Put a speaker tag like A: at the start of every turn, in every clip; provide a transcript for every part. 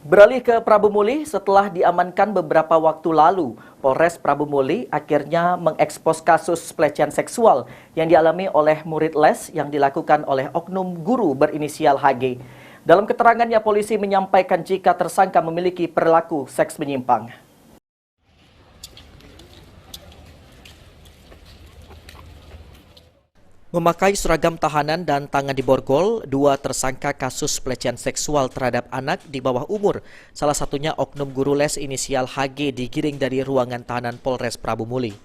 A: Beralih ke Prabu Muli, setelah diamankan beberapa waktu lalu, Polres Prabu Muli akhirnya mengekspos kasus pelecehan seksual yang dialami oleh murid les yang dilakukan oleh oknum guru berinisial HG. Dalam keterangannya, polisi menyampaikan jika tersangka memiliki perilaku seks menyimpang. Memakai seragam tahanan dan tangan di borgol, dua tersangka kasus pelecehan seksual terhadap anak di bawah umur, salah satunya oknum guru les inisial HG, digiring dari ruangan tahanan Polres Prabu Muli.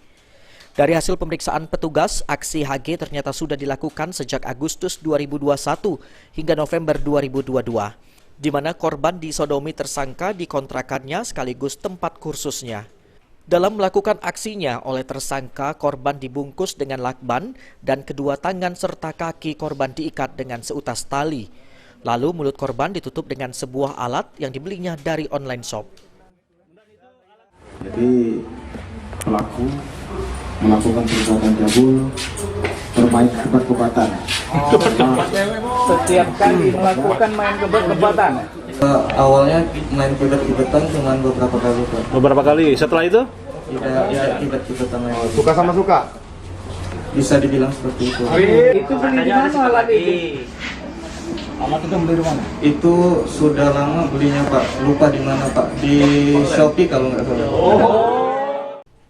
A: Dari hasil pemeriksaan petugas, aksi HG ternyata sudah dilakukan sejak Agustus 2021 hingga November 2022, di mana korban disodomi tersangka di kontrakannya sekaligus tempat kursusnya. Dalam melakukan aksinya oleh tersangka, korban dibungkus dengan lakban dan kedua tangan serta kaki korban diikat dengan seutas tali. Lalu mulut korban ditutup dengan sebuah alat yang dibelinya dari online shop.
B: Jadi pelaku melakukan perbuatan cabul bermain kebet-kebatan.
C: Setiap kali melakukan main kebet-kebatan.
D: Awalnya main kebet-kebetan cuma beberapa kali.
E: Beberapa kali. Setelah itu?
D: Tidak kebet-kebetan lagi.
B: Suka sama suka?
D: Bisa dibilang seperti itu.
C: Itu beli di mana alat itu? Alat itu beli di mana?
D: Itu sudah lama belinya Pak. Lupa di mana Pak. Di Shopee kalau nggak salah.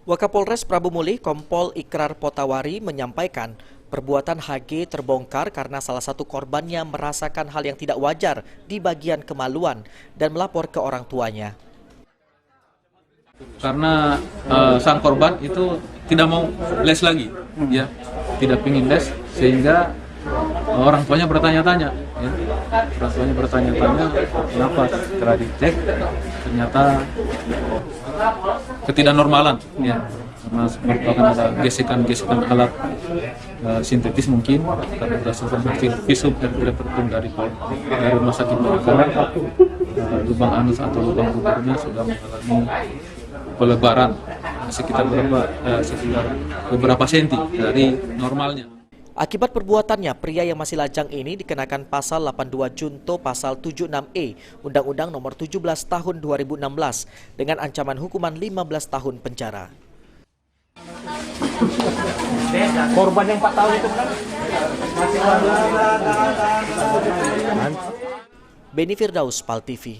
A: Wakapolres Prabu Muli, Kompol Ikrar Potawari menyampaikan perbuatan HG terbongkar karena salah satu korbannya merasakan hal yang tidak wajar di bagian kemaluan dan melapor ke orang tuanya.
F: Karena sang korban itu tidak mau les lagi, ya, tidak ingin les, sehingga orang tuanya bertanya-tanya, ya. Orang tuanya bertanya-tanya, kenapa? Setelah dicek, ternyata ketidaknormalan, ya, karena merupakan ada gesekan-gesekan alat sintetis mungkin, karena berdasarkan hasil visum dan laboratorium dari rumah sakit Bayangkara, lubang anus atau lubang buburnya sudah mengalami pelebaran sekitar beberapa senti dari normalnya.
A: Akibat perbuatannya, pria yang masih lajang ini dikenakan pasal 82 Junto pasal 76E Undang-Undang Nomor 17 Tahun 2016 dengan ancaman hukuman 15 tahun penjara.
C: Korban yang 4 tahun itu kan masih
A: Beni Firdaus, PAL TV.